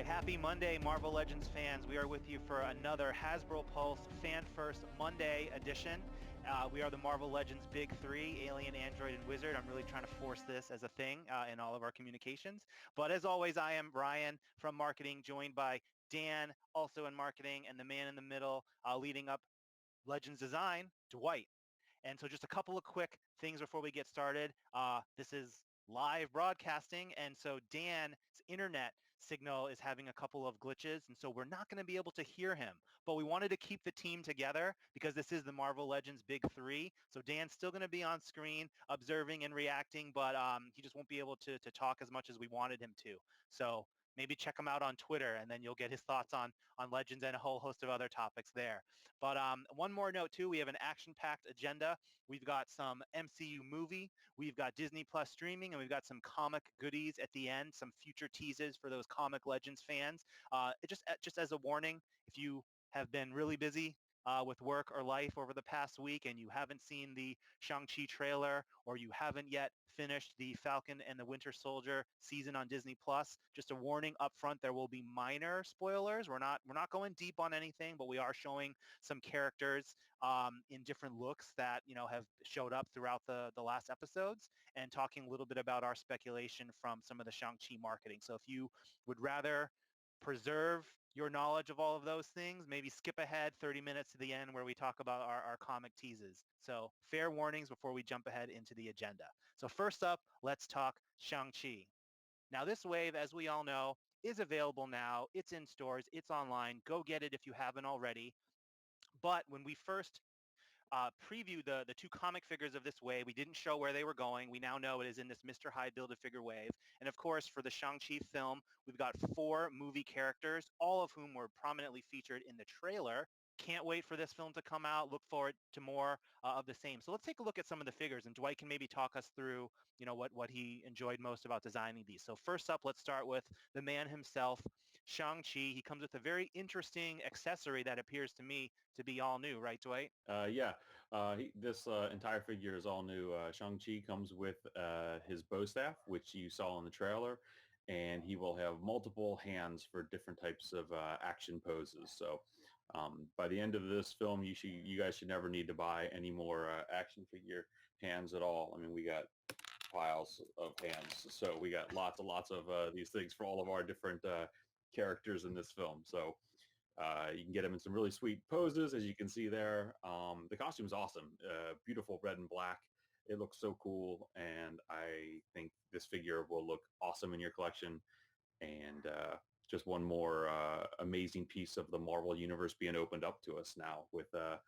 happy Monday, Marvel Legends fans. We are with you for another Hasbro Pulse Fan First Monday edition. We are the Marvel Legends Big Three, Alien, Android, and Wizard. I'm really trying to force this as a thing in all of our communications. But as always, I am Ryan from marketing, joined by Dan, also in marketing, and the man in the middle, leading up Legends design, Dwight. And so just a couple of quick things before we get started. This is live broadcasting, and so Dan's internet signal is having a couple of glitches, and so we're not going to be able to hear him. But we wanted to keep the team together because this is the Marvel Legends Big Three. So Dan's still going to be on screen observing and reacting, but he just won't be able to talk as much as we wanted him to. So maybe check him out on Twitter, and then you'll get his thoughts on Legends and a whole host of other topics there. But one more note, too. We have an action-packed agenda. We've got some MCU movie. We've got Disney Plus streaming, and we've got some comic goodies at the end, some future teases for those comic Legends fans. Just as a warning, if you have been really busy with work or life over the past week and you haven't seen the Shang-Chi trailer or you haven't yet finished the Falcon and the Winter Soldier season on Disney Plus, just a warning up front, there will be minor spoilers. We're not going deep on anything, but we are showing some characters in different looks that, have showed up throughout the last episodes, and talking a little bit about our speculation from some of the Shang-Chi marketing. So if you would rather preserve your knowledge of all of those things, maybe skip ahead 30 minutes to the end where we talk about our comic teases. So fair warnings before we jump ahead into the agenda. So first up, let's talk Shang-Chi. Now this wave, as we all know, is available now. It's in stores. It's online. Go get it if you haven't already. But when we first preview the two comic figures of this wave, we didn't show where they were going. We now know it is in this Mr. Hyde Build-A-Figure wave. And of course, for the Shang-Chi film, we've got 4 movie characters, all of whom were prominently featured in the trailer. Can't wait for this film to come out. Look forward to more of the same. So let's take a look at some of the figures, and Dwight can maybe talk us through, what he enjoyed most about designing these. So first up, let's start with the man himself, Shang-Chi. He comes with a very interesting accessory that appears to me to be all new, right, Dwight? This entire figure is all new. Shang-Chi comes with his bow staff, which you saw in the trailer, and he will have multiple hands for different types of action poses. So by the end of this film, you guys should never need to buy any more action figure hands at all. I mean, we got piles of hands, so we got lots and lots of these things for all of our different characters in this film. So you can get him in some really sweet poses, as you can see there. The costume is awesome. Beautiful red and black. It looks so cool, and I think this figure will look awesome in your collection. And just one more amazing piece of the Marvel universe being opened up to us now with the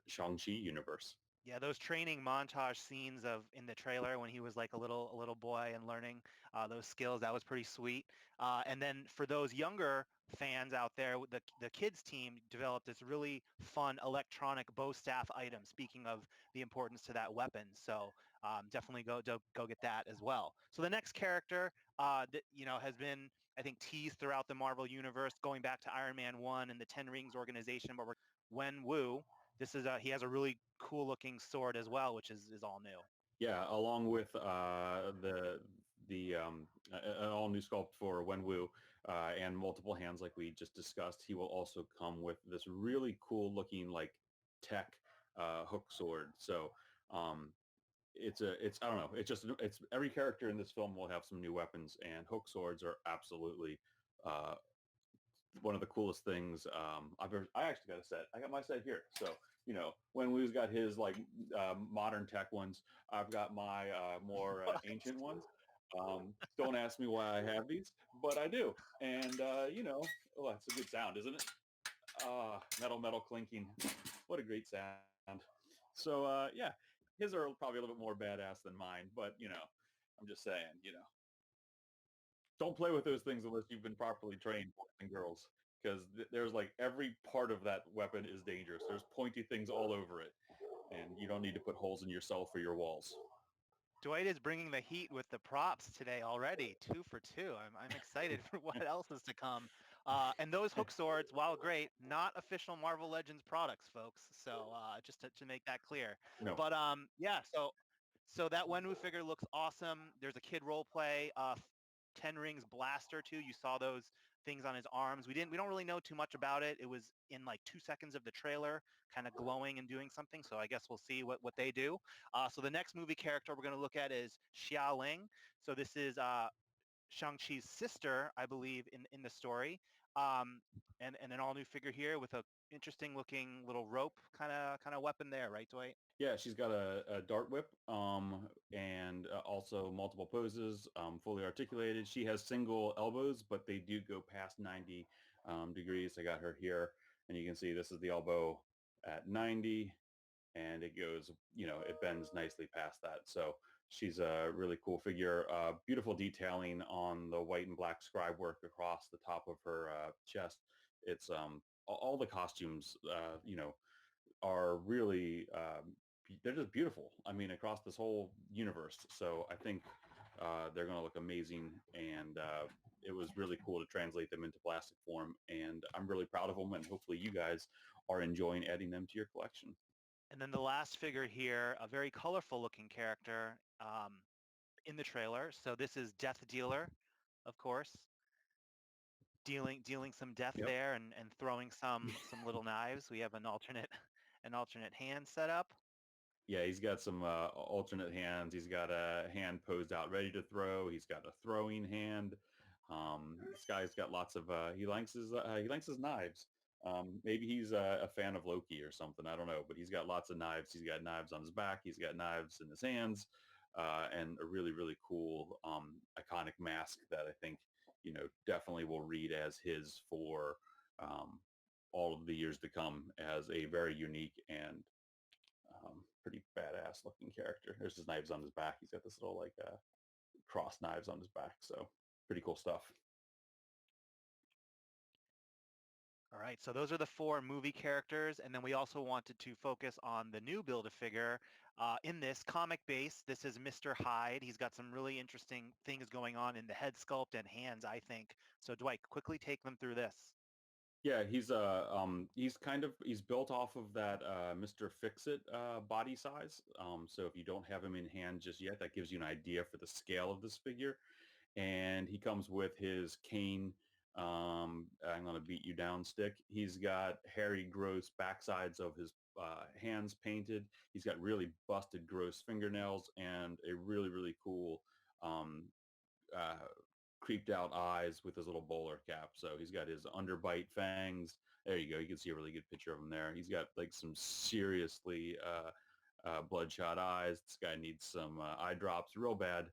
Shang-Chi universe. Yeah, those training montage scenes in the trailer when he was like a little boy and learning those skills, that was pretty sweet. And then for those younger fans out there, the kids team developed this really fun electronic bow staff item. Speaking of the importance to that weapon, so definitely go get that as well. So the next character that has been, I think, teased throughout the Marvel universe, going back to Iron Man 1 and the Ten Rings organization, but Wen Wu. This is he has a really cool looking sword as well, which is all new. Yeah, along with the an all new sculpt for Wenwu and multiple hands like we just discussed, he will also come with this really cool looking like tech hook sword. So it's I don't know, it's every character in this film will have some new weapons, and hook swords are absolutely one of the coolest things. I actually got a set. I got my set here. So, when Wu's got his like modern tech ones, I've got my more ancient ones. Don't ask me why I have these, but I do. And, oh, that's a good sound, isn't it? Metal clinking. What a great sound. So, yeah, his are probably a little bit more badass than mine, but, I'm just saying, don't play with those things unless you've been properly trained, boys and girls, because there's like every part of that weapon is dangerous. There's pointy things all over it, and you don't need to put holes in yourself or your walls. Dwight is bringing the heat with the props today already, 2 for 2. I'm excited for what else is to come. And those hook swords, while great, not official Marvel Legends products, folks. So just to make that clear. No. But yeah, so that Wenwu figure looks awesome. There's a kid role play. Ten Rings blaster too. You saw those things on his arms. We don't really know too much about it. It was in like 2 seconds of the trailer, kind of glowing and doing something. So I guess we'll see what they do. So the next movie character we're going to look at is Xiao Ling. So this is Shang-Chi's sister, I believe, in the story. Um, and an all new figure here with a interesting looking little rope kind of weapon there, right, Dwight? Yeah, she's got a dart whip, and also multiple poses, fully articulated. She has single elbows, but they do go past 90 degrees. I got her here, and you can see this is the elbow at 90, and it goes, it bends nicely past that. So she's a really cool figure. Beautiful detailing on the white and black scribe work across the top of her chest. It's all the costumes, are really they're just beautiful. I mean, across this whole universe. So I think they're going to look amazing, and it was really cool to translate them into plastic form. And I'm really proud of them, and hopefully you guys are enjoying adding them to your collection. And then the last figure here, a very colorful looking character in the trailer. So this is Death Dealer, of course, dealing some death Yep. there and throwing some little knives. We have an alternate an alternate hand set up. Yeah, he's got some alternate hands. He's got a hand posed out ready to throw. He's got a throwing hand. This guy's got lots of. He likes his knives. Maybe he's a fan of Loki or something. I don't know, but he's got lots of knives. He's got knives on his back. He's got knives in his hands, and a really really cool iconic mask that I think definitely will read as his for all of the years to come as a very unique and pretty badass looking character. There's his knives on his back. He's got this little like cross knives on his back. So pretty cool stuff. All right, so those are the four movie characters, and then we also wanted to focus on the new Build-A-Figure. In this comic base, this is Mr. Hyde. He's got some really interesting things going on in the head sculpt and hands, I think. So Dwight, quickly take them through this. Yeah, he's built off of that Mr. Fix-It body size. So if you don't have him in hand just yet, that gives you an idea for the scale of this figure. And he comes with his cane. I'm gonna beat you down stick. He's got hairy, gross backsides of his hands painted. He's got really busted, gross fingernails and a really, really cool um, uh, creeped out eyes with his little bowler cap. So he's got his underbite fangs. There you go. You can see a really good picture of him there. He's got like some seriously bloodshot eyes. This guy needs some eye drops real bad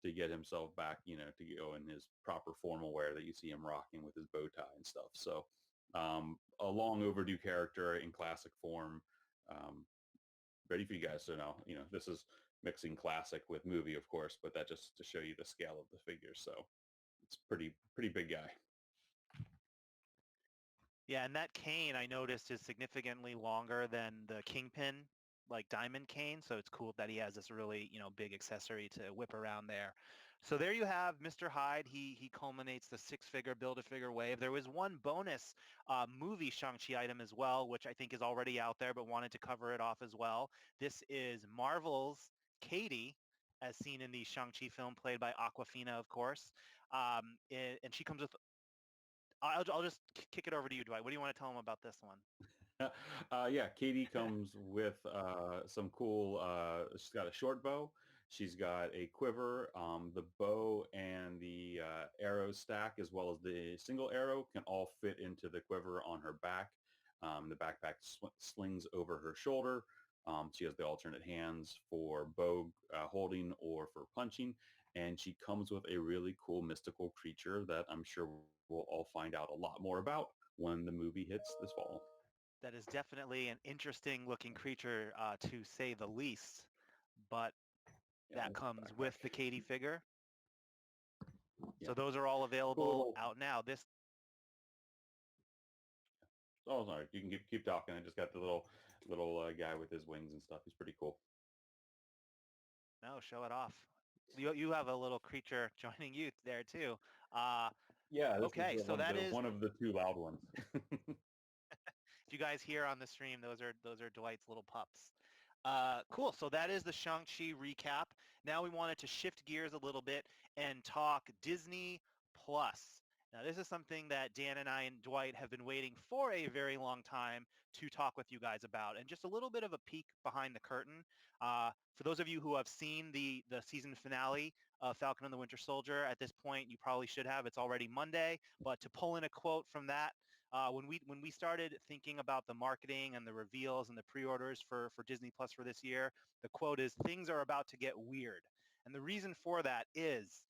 to get himself back, to go in his proper formal wear that you see him rocking with his bow tie and stuff. So a long overdue character in classic form. Um, Ready for you guys to know, this is mixing classic with movie, of course, but that just to show you the scale of the figure. So it's pretty big guy. Yeah, and that cane I noticed is significantly longer than the Kingpin, like diamond cane. So it's cool that he has this really, big accessory to whip around there. So there you have Mr. Hyde. He culminates the six-figure Build-A-Figure wave. There was one bonus movie Shang-Chi item as well, which I think is already out there, but wanted to cover it off as well. This is Marvel's Katie, as seen in the Shang-Chi film, played by Aquafina, of course. And she comes with I'll just kick it over to you, Dwight. What do you want to tell them about this one? Yeah, Katie comes with some cool. She's got a short bow. She's got a quiver. The bow and the arrow stack, as well as the single arrow, can all fit into the quiver on her back. The backpack slings over her shoulder. She has the alternate hands for bow holding or for punching. And she comes with a really cool mystical creature that I'm sure we'll all find out a lot more about when the movie hits this fall. That is definitely an interesting looking creature, to say the least. But Yeah, that this comes backpack. with the Katie figure. Yeah, So those are all cool available little. out now. This Oh, sorry. You can keep talking. I just got the little guy with his wings and stuff. He's pretty cool. No, show it off. You have a little creature joining you there too. Uh, Yeah, this is okay, so one of that the is one of the two loud ones. if you guys hear on the stream, those are Dwight's little pups. Cool. So that is the Shang-Chi recap. Now we wanted to shift gears a little bit and talk Disney Plus. Now, this is something that Dan and I and Dwight have been waiting for a very long time to talk with you guys about. And just a little bit of a peek behind the curtain. For those of you who have seen the season finale of Falcon and the Winter Soldier, at this point, you probably should have. It's already Monday. But to pull in a quote from that, when we started thinking about the marketing and the reveals and the pre-orders for Disney Plus for this year, the quote is, "Things are about to get weird." And the reason for that is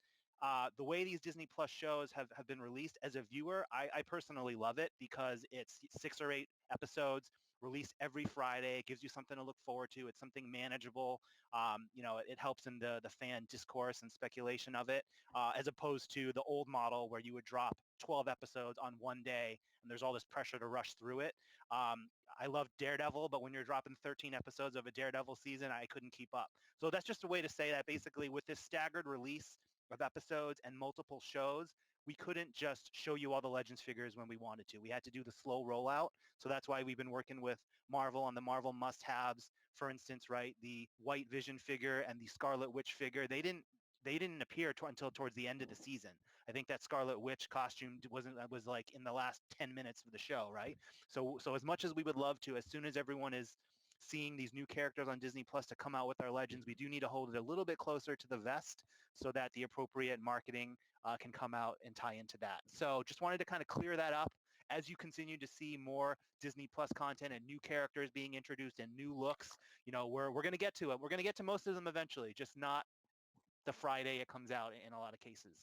the way these Disney Plus shows have been released. As a viewer, I personally love it because it's 6 or 8 episodes released every Friday. It gives you something to look forward to. It's something manageable. It helps in the fan discourse and speculation of it, as opposed to the old model where you would drop 12 episodes on one day and there's all this pressure to rush through it. I love Daredevil, but when you're dropping 13 episodes of a Daredevil season, I couldn't keep up. So that's just a way to say that basically with this staggered release of episodes and multiple shows, we couldn't just show you all the Legends figures when we wanted to. We had to do the slow rollout. So that's why we've been working with Marvel on the Marvel must-haves. For instance, right, the White Vision figure and the Scarlet Witch figure, they didn't appear until towards the end of the season. I think that Scarlet Witch costume was like in the last 10 minutes of the show, right? So as much as we would love to, as soon as everyone is seeing these new characters on Disney Plus to come out with our Legends, we do need to hold it a little bit closer to the vest so that the appropriate marketing can come out and tie into that. So just wanted to kind of clear that up. As you continue to see more Disney Plus content and new characters being introduced and new looks, we're going to get to it. We're going to get to most of them eventually, just not the Friday it comes out in a lot of cases.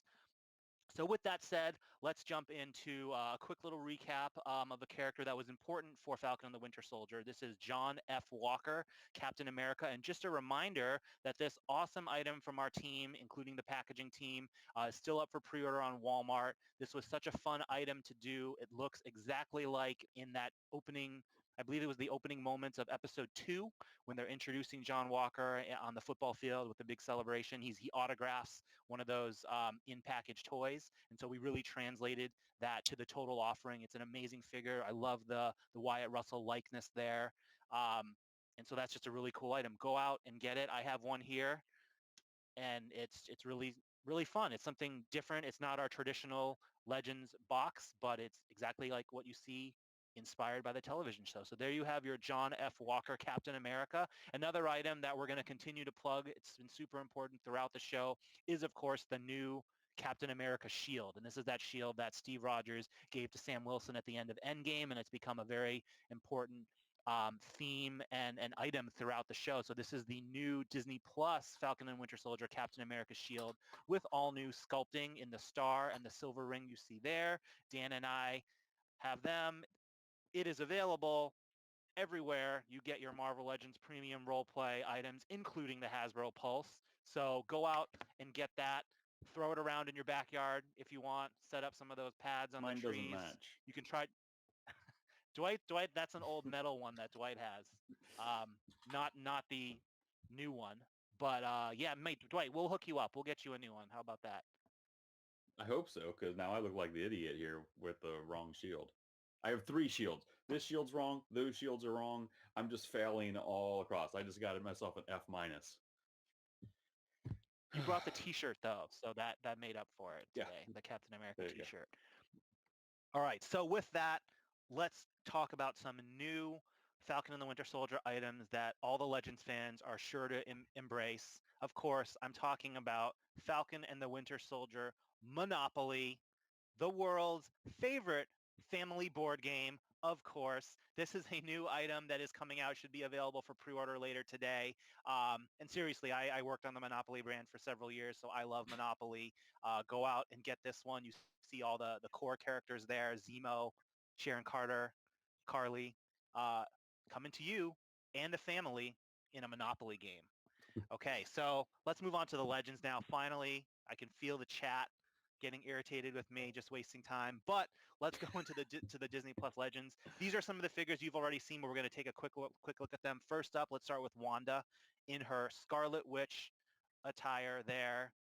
So with that said, let's jump into a quick little recap of a character that was important for Falcon and the Winter Soldier. This is John F. Walker, Captain America. And just a reminder that this awesome item from our team, including the packaging team, is still up for pre-order on Walmart. This was such a fun item to do. It looks exactly like in that opening, I believe it was the opening moments of episode 2 when they're introducing John Walker on the football field with the big celebration. He autographs one of those in-package toys. And so we really translated that to the total offering. It's an amazing figure. I love the Wyatt Russell likeness there. And so that's just a really cool item. Go out and get it. I have one here, and it's really, really fun. It's something different. It's not our traditional Legends box, but it's exactly like what you see inspired by the television show. So there you have your John F. Walker Captain America. Another item that we're going to continue to plug, it's been super important throughout the show, is of course the new Captain America shield. And this is that shield that Steve Rogers gave to Sam Wilson at the end of Endgame, and it's become a very important theme and item throughout the show. So this is the new Disney Plus Falcon and Winter Soldier Captain America shield with all new sculpting in the star and the silver ring you see there. Dan and I have them. It is available everywhere you get your Marvel Legends premium roleplay items, including the Hasbro Pulse. So go out and get that. Throw it around in your backyard if you want. Set up some of those pads on the Mine doesn't trees. match. You can try. Dwight, that's an old metal one that Dwight has. Not the new one. But yeah, mate, Dwight, we'll hook you up. We'll get you a new one. How about that? I hope so, because now I look like the idiot here with the wrong shield. I have 3 shields. This shield's wrong. Those shields are wrong. I'm just failing all across. I just got myself an F minus. You brought the T-shirt though, so that made up for it Yeah. today. The Captain America There you go. T-shirt. All right, so with that, let's talk about some new Falcon and the Winter Soldier items that all the Legends fans are sure to embrace. Of course, I'm talking about Falcon and the Winter Soldier Monopoly, the world's favorite family board game. Of course, this is a new item that is coming out, should be available for pre-order later today. And seriously, I worked on the Monopoly brand for several years, so I love Monopoly. Go out and get this one. You see all the core characters there, Zemo, Sharon Carter, Carly, uh, coming to you and the family in a Monopoly game. Okay, so let's move on to the Legends now. Finally, I can feel the chat getting irritated with me, just wasting time. But let's go into the Disney Plus Legends. These are some of the figures you've already seen, but we're going to take a quick look at them. First up, let's start with Wanda in her Scarlet Witch attire there.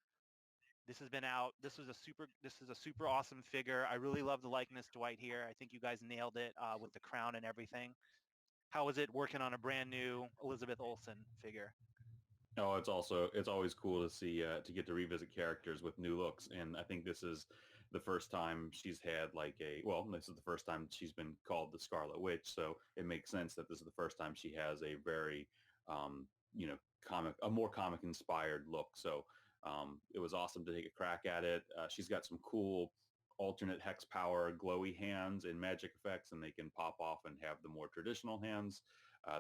This has been out. This is a super awesome figure. I really love the likeness, Dwight, here. I think you guys nailed it with the crown and everything. How is it working on a brand new Elizabeth Olsen figure? It's always cool to see to get to revisit characters with new looks, and I think this is the first time she's had like this is the first time she's been called the Scarlet Witch. So it makes sense that this is the first time she has a very, um, a more comic inspired look. So it was awesome to take a crack at it. She's got some cool alternate hex power glowy hands and magic effects, and they can pop off and have the more traditional hands.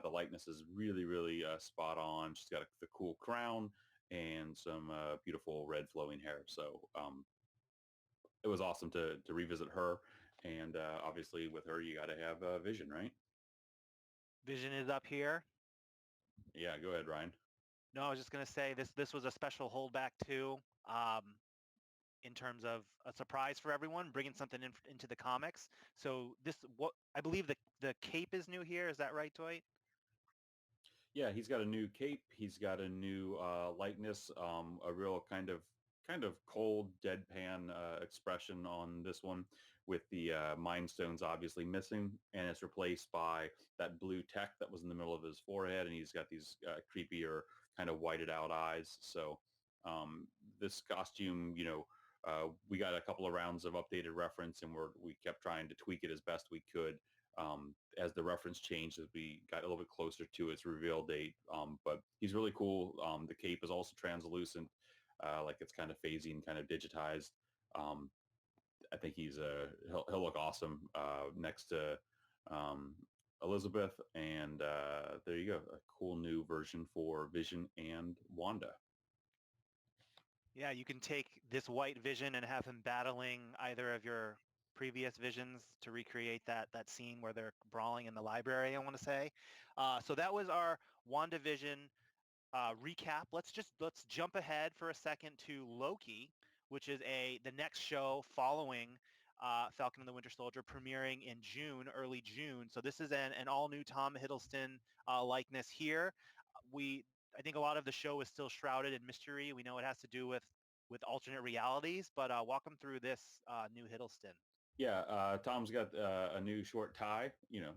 The likeness is really, really spot on. She's got the cool crown and some beautiful red flowing hair. So it was awesome to revisit her. And obviously with her, you got to have Vision, right? Vision is up here. Yeah, go ahead, Ryan. No, I was just going to say this was a special holdback too, um, in terms of a surprise for everyone, bringing something into the comics. So what I believe the cape is new here. Is that right, Dwight? Yeah, he's got a new cape. He's got a new likeness, a real kind of cold, deadpan expression on this one, with the Mind Stones obviously missing, and it's replaced by that blue tech that was in the middle of his forehead, and he's got these creepier, kind of whited out eyes. So this costume, we got a couple of rounds of updated reference, and we kept trying to tweak it as best we could as the reference changed as we got a little bit closer to its reveal date. But he's really cool. The cape is also translucent, like it's kind of phasing, kind of digitized. Um, I think he'll look awesome next to um, Elizabeth, and there you go, a cool new version for Vision and Wanda. Yeah, you can take this white Vision and have him battling either of your previous Visions to recreate that scene where they're brawling in the library, I want to say. So that was our WandaVision recap. Let's jump ahead for a second to Loki, which is the next show following Falcon and the Winter Soldier, premiering in June, early June. So this is an all new Tom Hiddleston likeness here. I think a lot of the show is still shrouded in mystery. We know it has to do with alternate realities, but walk them through this new Hiddleston. Yeah, Tom's got a new short tie.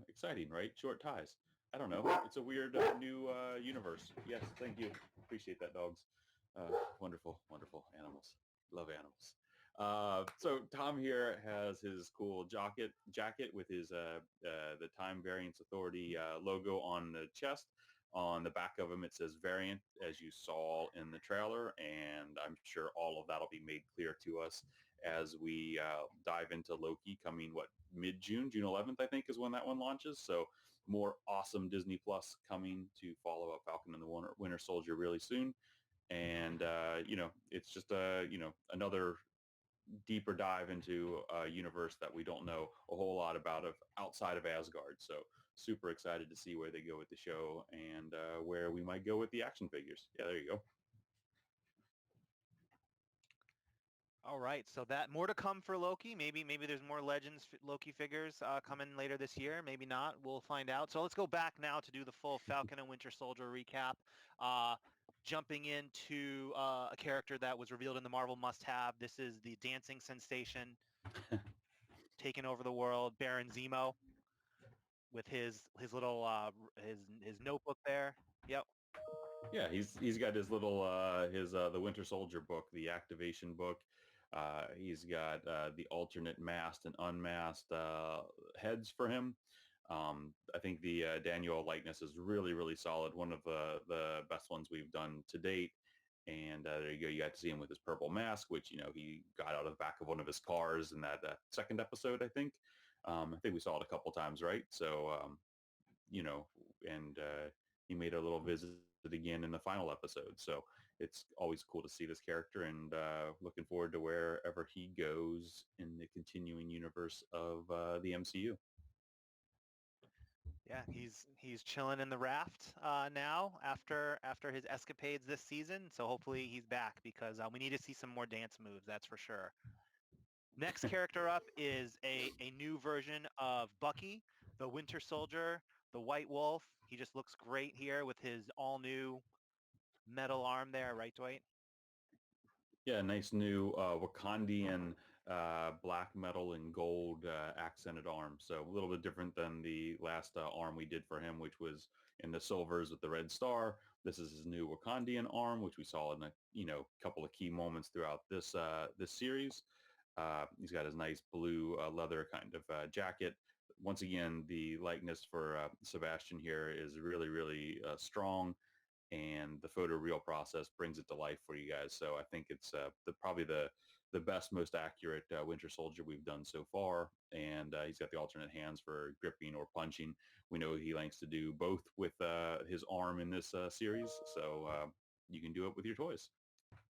Exciting, right? Short ties. I don't know. It's a weird new universe. Yes, thank you. Appreciate that, dogs. Wonderful, wonderful animals. Love animals. So Tom here has his cool jacket with his the Time Variance Authority logo on the chest. On the back of him, it says Variant, as you saw in the trailer, and I'm sure all of that'll be made clear to us as we dive into Loki coming, mid-June, June 11th, I think is when that one launches. So more awesome Disney Plus coming to follow up Falcon and the Winter Soldier really soon. And, it's just, another deeper dive into a universe that we don't know a whole lot about outside of Asgard. So super excited to see where they go with the show and where we might go with the action figures. Yeah, there you go. All right, so that more to come for Loki. Maybe there's more Legends Loki figures coming later this year. Maybe not. We'll find out. So let's go back now to do the full Falcon and Winter Soldier recap. Uh, Jumping into a character that was revealed in the Marvel must-have. This is the dancing sensation taking over the world, Baron Zemo, with his little his notebook there. Yep. Yeah, he's got his little his the Winter Soldier book, the activation book. He's got the alternate masked and unmasked heads for him. I think the Daniel likeness is really, really solid. One of the best ones we've done to date. And there you go. You got to see him with his purple mask, which he got out of the back of one of his cars in that second episode, I think. I think we saw it a couple times, right? So and he made a little visit again in the final episode. So it's always cool to see this character, and looking forward to wherever he goes in the continuing universe of the MCU. Yeah, he's chilling in the raft now after his escapades this season. So hopefully he's back because we need to see some more dance moves. That's for sure. Next character up is a new version of Bucky, the Winter Soldier, the White Wolf. He just looks great here with his all new metal arm there, right, Dwight? Yeah, nice new Wakandian black metal and gold accented arm. So a little bit different than the last arm we did for him, which was in the silvers with the red star. This is his new Wakandian arm, which we saw in a couple of key moments throughout this series. He's got his nice blue leather kind of jacket. Once again, the likeness for Sebastian here is really, really strong, and the photoreal process brings it to life for you guys. So I think it's probably the best, most accurate Winter Soldier we've done so far. And he's got the alternate hands for gripping or punching. We know he likes to do both with his arm in this series. So you can do it with your toys.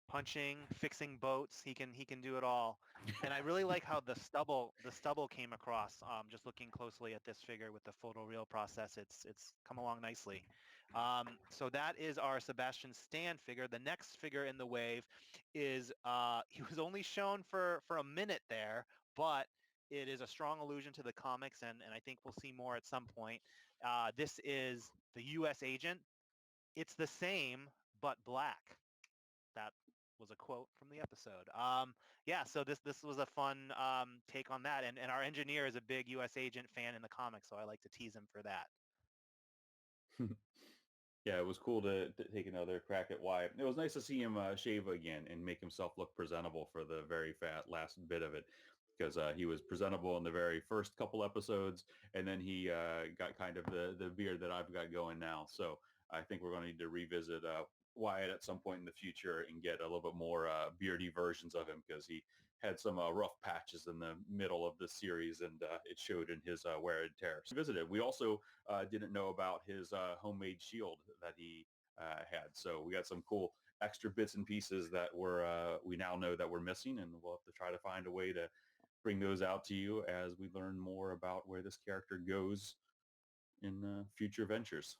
Punching, fixing boats, he can do it all. And I really like how the stubble came across. Just looking closely at this figure with the photoreal process, it's come along nicely. So that is our Sebastian Stan figure. The next figure in the wave is he was only shown for a minute there, but it is a strong allusion to the comics, and I think we'll see more at some point. This is the U.S. agent. It's the same but black. That was a quote from the episode. Yeah, so this was a fun take on that, and our engineer is a big U.S. agent fan in the comics, so I like to tease him for that. Yeah, it was cool to take another crack at Wyatt. It was nice to see him shave again and make himself look presentable for the very fat last bit of it, because he was presentable in the very first couple episodes, and then he got kind of the beard that I've got going now. So I think we're going to need to revisit Wyatt at some point in the future and get a little bit more beardy versions of him, because he had some rough patches in the middle of the series, and it showed in his wear and tear. So visited. We also didn't know about his homemade shield that he had. So we got some cool extra bits and pieces that we now know that we're missing, and we'll have to try to find a way to bring those out to you as we learn more about where this character goes in future ventures.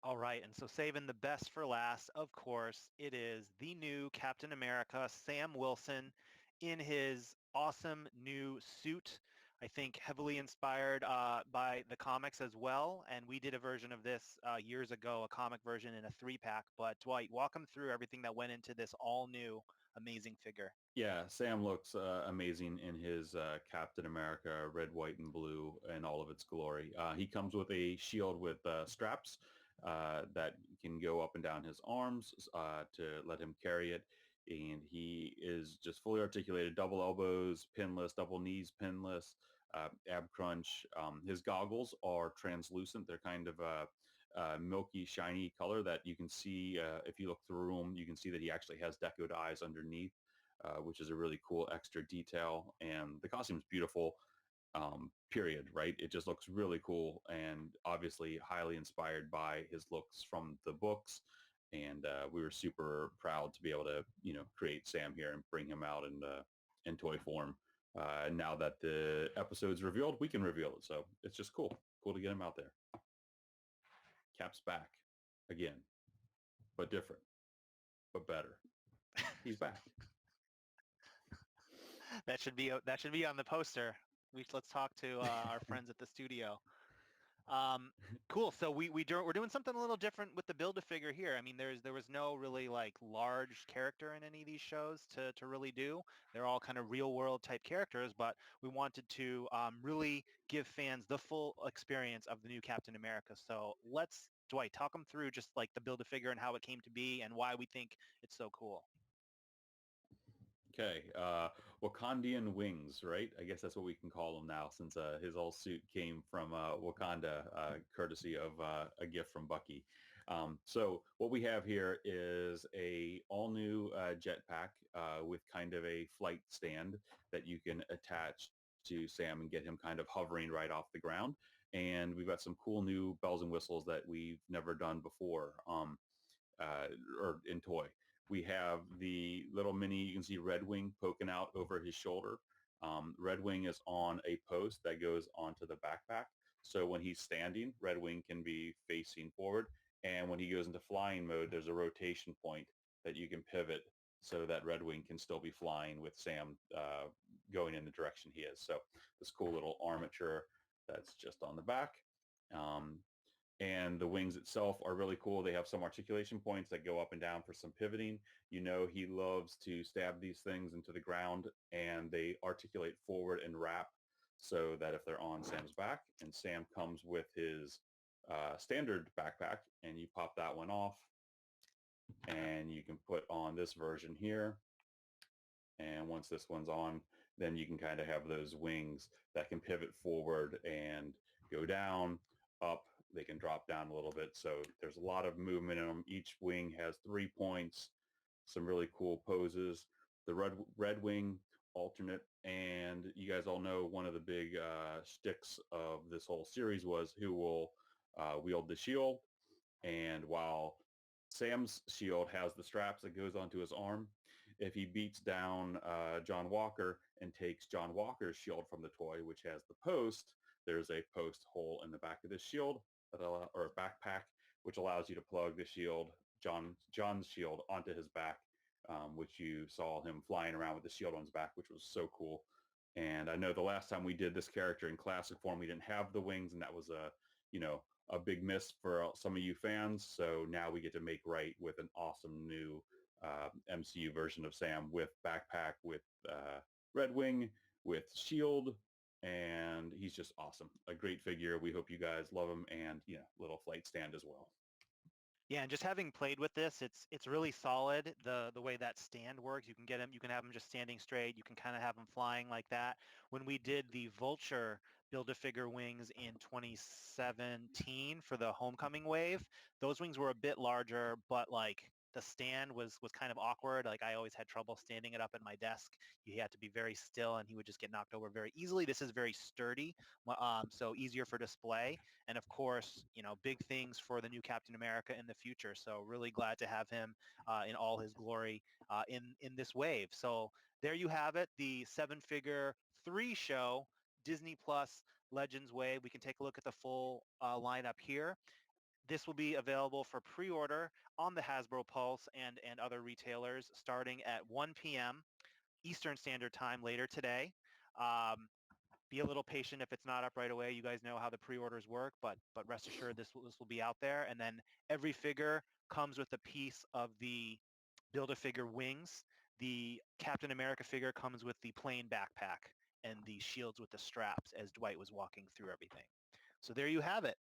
All right, and so saving the best for last, of course, it is the new Captain America, Sam Wilson, in his awesome new suit. I think heavily inspired by the comics as well, and we did a version of this years ago, a comic version in a 3-pack. But Dwight, walk him through everything that went into this all new amazing figure. Yeah, Sam looks amazing in his Captain America red, white, and blue in all of its glory. He comes with a shield with straps that can go up and down his arms to let him carry it. And he is just fully articulated, double elbows, pinless, double knees, pinless, ab crunch. His goggles are translucent. They're kind of a milky, shiny color that you can see if you look through them. You can see that he actually has decoed eyes underneath, which is a really cool extra detail. And the costume's beautiful, period, right? It just looks really cool, and obviously highly inspired by his looks from the books. And we were super proud to be able to, create Sam here and bring him out in toy form. Now that the episode's revealed, we can reveal it. So it's just cool. Cool to get him out there. Cap's back again, but different, but better. He's back. That should be on the poster. Let's talk to our friends at the studio. Cool. So we're doing something a little different with the Build-A-Figure here. I mean, there was no really like large character in any of these shows to really do. They're all kind of real world type characters, but we wanted to really give fans the full experience of the new Captain America. So Dwight, talk them through just like the Build-A-Figure and how it came to be and why we think it's so cool. Okay, Wakandian wings, right? I guess that's what we can call him now, since his whole suit came from Wakanda, courtesy of a gift from Bucky. So what we have here is a all-new jetpack with kind of a flight stand that you can attach to Sam and get him kind of hovering right off the ground. And we've got some cool new bells and whistles that we've never done before, or in toy. We have the little mini, you can see Red Wing poking out over his shoulder. Red Wing is on a post that goes onto the backpack. So when he's standing, Red Wing can be facing forward. And when he goes into flying mode, there's a rotation point that you can pivot so that Red Wing can still be flying with Sam going in the direction he is. So this cool little armature that's just on the back. And the wings itself are really cool. They have some articulation points that go up and down for some pivoting. He loves to stab these things into the ground, and they articulate forward and wrap so that if they're on Sam's back, and Sam comes with his standard backpack, and you pop that one off, and you can put on this version here. And once this one's on, then you can kind of have those wings that can pivot forward and go down, up. They can drop down a little bit. So there's a lot of movement in them. Each wing has 3 points, some really cool poses. The red wing alternate, and you guys all know one of the big sticks of this whole series was who will wield the shield. And while Sam's shield has the straps that goes onto his arm, if he beats down John Walker and takes John Walker's shield from the toy, which has the post, there's a post hole in the back of the shield or a backpack, which allows you to plug the shield, John's shield, onto his back, which you saw him flying around with the shield on his back, which was so cool. And I know the last time we did this character in classic form, we didn't have the wings, and that was a big miss for some of you fans. So now we get to make right with an awesome new MCU version of Sam with backpack, with Red Wing, with shield, and he's just awesome. A great figure. We hope you guys love him, and little flight stand as well. Yeah, and just having played with this, it's really solid. The way that stand works, you can have him just standing straight. You can kind of have him flying like that. When we did the Vulture Build-A-Figure wings in 2017 for the Homecoming wave, those wings were a bit larger, but like the stand was kind of awkward. Like I always had trouble standing it up at my desk. You had to be very still, and he would just get knocked over very easily. This is very sturdy, so easier for display. And of course, big things for the new Captain America in the future. So really glad to have him in all his glory in this wave. So there you have it, the 7-figure 3-show Disney Plus Legends Wave. We can take a look at the full lineup here. This will be available for pre-order on the Hasbro Pulse and other retailers starting at 1 p.m. Eastern Standard Time later today. Be a little patient if it's not up right away. You guys know how the pre-orders work, but rest assured this will be out there. And then every figure comes with a piece of the Build-A-Figure wings. The Captain America figure comes with the plain backpack and the shields with the straps as Dwight was walking through everything. So there you have it.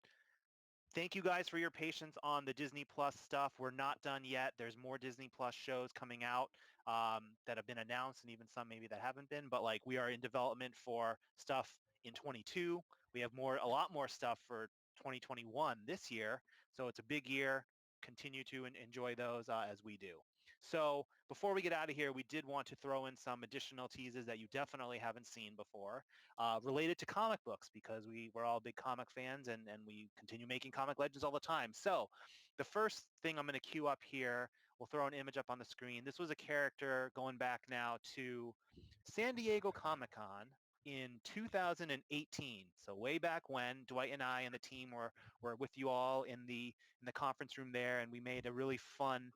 Thank you guys for your patience on the Disney Plus stuff. We're not done yet. There's more Disney Plus shows coming out that have been announced, and even some maybe that haven't been. But like we are in development for stuff in 22. We have a lot more stuff for 2021 this year. So it's a big year. Continue to enjoy those as we do. So before we get out of here, we did want to throw in some additional teases that you definitely haven't seen before related to comic books because we're all big comic fans and we continue making comic legends all the time. So the first thing I'm going to queue up here, we'll throw an image up on the screen. This was a character going back now to San Diego Comic-Con in 2018. So way back when Dwight and I and the team were with you all in the conference room there, and we made a really fun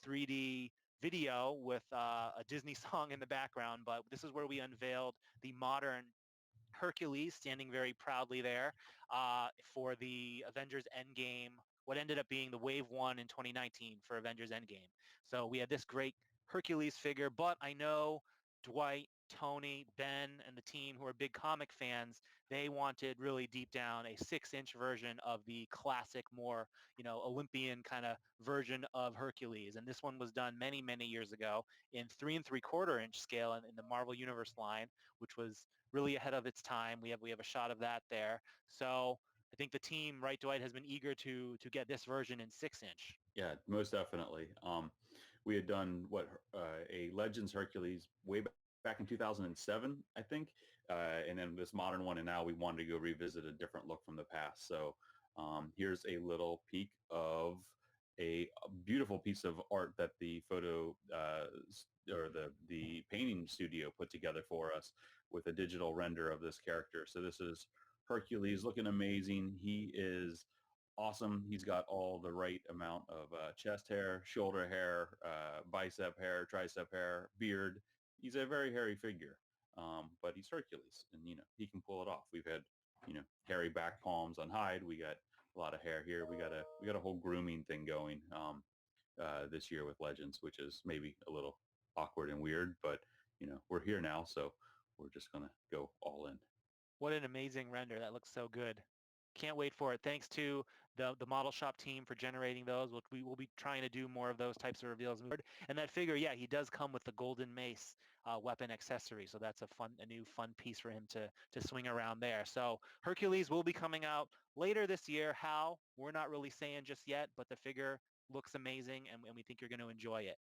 3D video with a Disney song in the background. But this is where we unveiled the modern Hercules standing very proudly there for the Avengers Endgame, what ended up being the Wave 1 in 2019 for Avengers Endgame. So we had this great Hercules figure, but I know Dwight, Tony, Ben, and the team who are big comic fans, they wanted really deep down a 6-inch version of the classic, more, Olympian kind of version of Hercules. And this one was done many, many years ago in 3 3/4 inch scale in the Marvel Universe line, which was really ahead of its time. We have a shot of that there. So I think the team, right, Dwight, has been eager to get this version in 6-inch. Yeah, most definitely. We had done a Legends Hercules way back in 2007, I think, and then this modern one, and now we wanted to go revisit a different look from the past. So here's a little peek of a beautiful piece of art that the photo or the painting studio put together for us with a digital render of this character. So this is Hercules looking amazing. He is awesome. He's got all the right amount of chest hair, shoulder hair, bicep hair, tricep hair, beard. He's a very hairy figure, but he's Hercules, and he can pull it off. We've had hairy back palms on Hyde. We got a lot of hair here. We got a whole grooming thing going this year with Legends, which is maybe a little awkward and weird, but we're here now, so we're just gonna go all in. What an amazing render. That looks so good. Can't wait for it. Thanks to the model shop team for generating those. We will be trying to do more of those types of reveals. And that figure, yeah, he does come with the golden mace weapon accessory, so that's a new fun piece for him to swing around there. So Hercules will be coming out later this year. How? We're not really saying just yet, but the figure looks amazing, and we think you're going to enjoy it.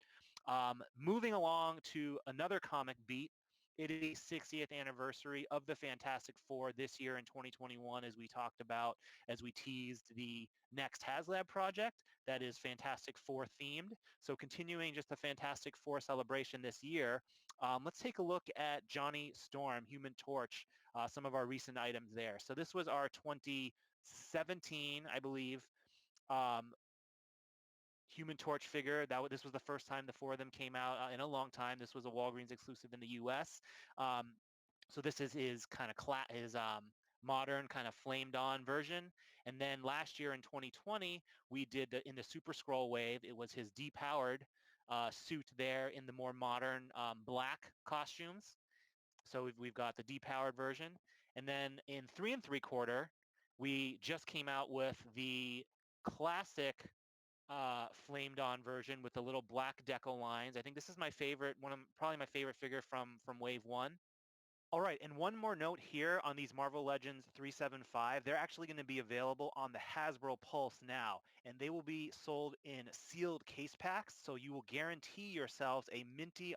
Moving along to another comic beat, it is the 60th anniversary of the Fantastic Four this year in 2021, as we talked about, as we teased the next HasLab project that is Fantastic Four themed. So continuing just the Fantastic Four celebration this year, let's take a look at Johnny Storm, Human Torch, some of our recent items there. So this was our 2017, I believe, um, Human Torch figure. This was the first time the four of them came out in a long time. This was a Walgreens exclusive in the U.S. So this is his kind of his modern kind of flamed on version. And then last year in 2020, we did in the Super Scroll wave. It was his depowered suit there in the more modern black costumes. So we've got the depowered version. And then in 3 3/4, we just came out with the classic flamed on version with the little black deco lines. I think this is my favorite, probably my favorite figure from Wave 1. All right, and one more note here on these Marvel Legends 375. They're actually going to be available on the Hasbro Pulse now, and they will be sold in sealed case packs, so you will guarantee yourselves a minty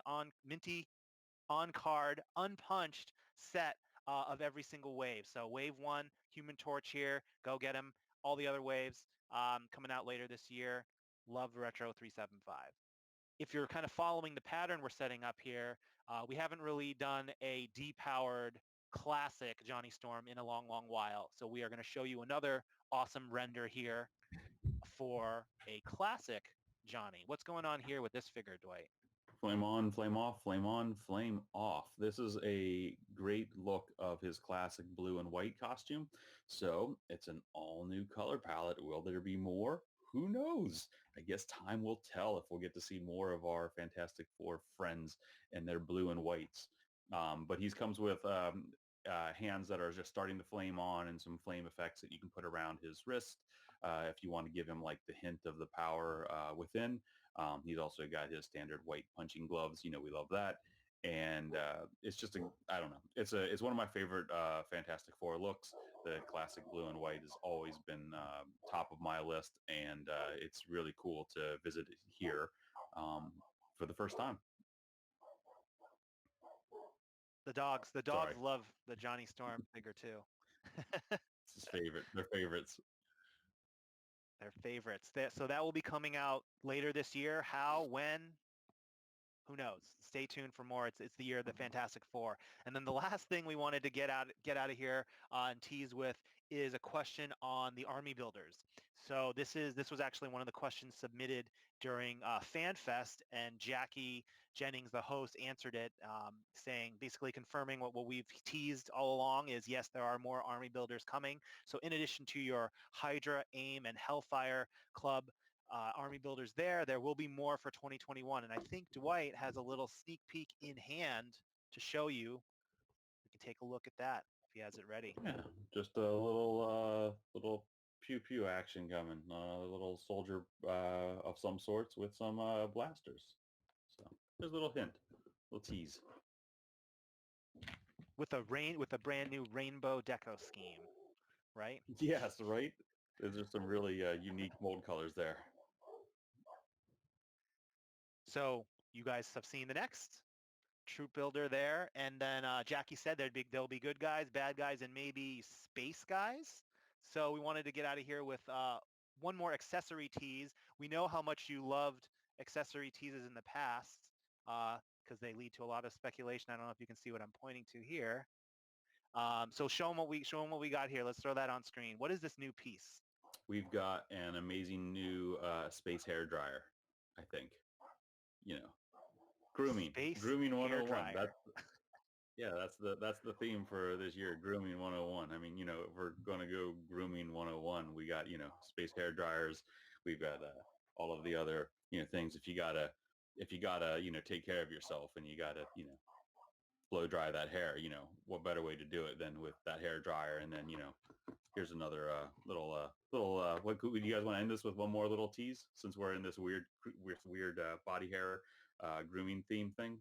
on-card, unpunched set of every single wave. So Wave 1, Human Torch here. Go get them. All the other waves coming out later this year. Love Retro 375. If you're kind of following the pattern we're setting up here, we haven't really done a depowered classic Johnny Storm in a long, long while. So we are going to show you another awesome render here for a classic Johnny. What's going on here with this figure, Dwight? Flame on, flame off, flame on, flame off. This is a great look of his classic blue and white costume. So it's an all new color palette. Will there be more? Who knows? I guess time will tell if we'll get to see more of our Fantastic Four friends and their blue and whites. But he comes with hands that are just starting to flame on and some flame effects that you can put around his wrist if you want to give him like the hint of the power within. He's also got his standard white punching gloves. You know, we love that. And it's just I don't know. It's one of my favorite Fantastic Four looks. The classic blue and white has always been top of my list, and it's really cool to visit it here for the first time. The dogs Sorry. love the Johnny Storm figure too. It's his favorite. They're favorites. Their favorites. So that will be coming out later this year. How, when, who knows? Stay tuned for more. It's the year of the Fantastic Four. And then the last thing we wanted to get out of here and tease with is a question on the army builders. So this was actually one of the questions submitted during FanFest, and Jackie Jennings, the host, answered it, saying, basically confirming what we've teased all along is, yes, there are more army builders coming. So in addition to your Hydra, AIM, and Hellfire Club army builders there will be more for 2021. And I think Dwight has a little sneak peek in hand to show you. We can take a look at that if he has it ready. Yeah, just a little pew pew action coming. A little soldier of some sorts with some blasters. So there's a little hint, little tease. With a brand new rainbow deco scheme, right? Yes, right. There's just some really unique mold colors there. So you guys have seen the next troop builder there, and then Jackie said there'll be good guys, bad guys, and maybe space guys. So we wanted to get out of here with one more accessory tease. We know how much you loved accessory teases in the past because they lead to a lot of speculation. I don't know if you can see what I'm pointing to here. So show them what we got here. Let's throw that on screen. What is this new piece? We've got an amazing new space hair dryer, I think. You know, grooming 101. That's the theme for this year, grooming 101. I mean, if we're going to go grooming 101, we got, space hair dryers. We've got all of the other, things. If you gotta, take care of yourself and you gotta, blow dry that hair. What better way to do it than with that hair dryer? And then, here's another what do you guys want to end this with? One more little tease, since we're in this weird body hair grooming theme thing.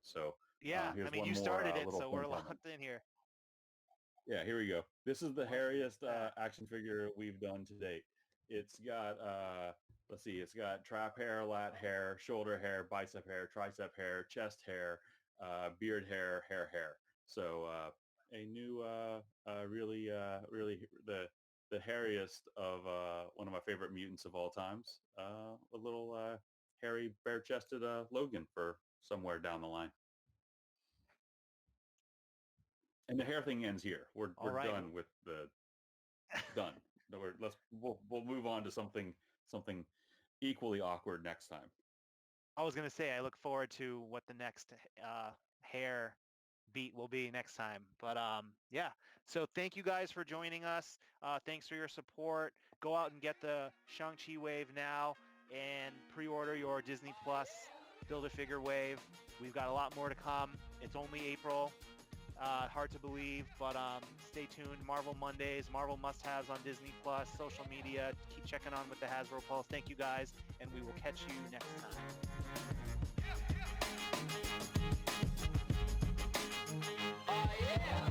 So Yeah, here's I mean, one you more started it, little so fun we're comment. locked in here. Yeah, here we go. This is the Look hairiest at that. action figure we've done to date. It's got, let's see, it's got trap hair, lat hair, shoulder hair, bicep hair, tricep hair, chest hair, beard hair, hair. So a new, really the hairiest of one of my favorite mutants of all times. A little hairy, bare-chested Logan for somewhere down the line. And the hair thing ends here. We're All right. done with the done. We'll move on to something equally awkward next time. I was gonna say I look forward to what the next hair beat will be next time. But yeah. So thank you guys for joining us. Thanks for your support. Go out and get the Shang-Chi wave now and pre-order your Disney Plus Build-A-Figure wave. We've got a lot more to come. It's only April. Hard to believe, but stay tuned. Marvel Mondays, Marvel must-haves on Disney Plus, social media. Keep checking on with the Hasbro Pulse. Thank you guys, and we will catch you next time. Oh yeah!